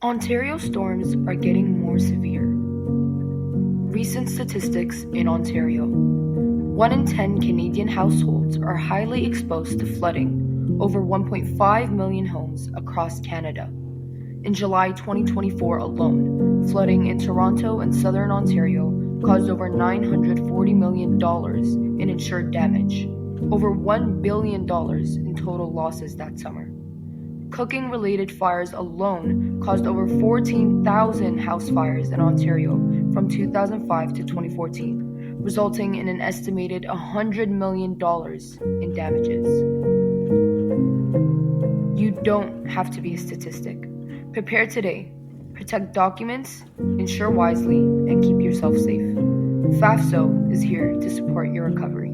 Ontario storms are getting more severe. Recent statistics in Ontario. 1 in 10 Canadian households are highly exposed to flooding, over 1.5 million homes across Canada. In July 2024 alone, flooding in Toronto and southern Ontario caused over $940 million in insured damage, over $1 billion in total losses that summer. Cooking-related fires alone caused over 14,000 house fires in Ontario from 2005 to 2014, resulting in an estimated $100 million in damages. You don't have to be a statistic. Prepare today. Protect documents, insure wisely, and keep yourself safe. FAFSO is here to support your recovery.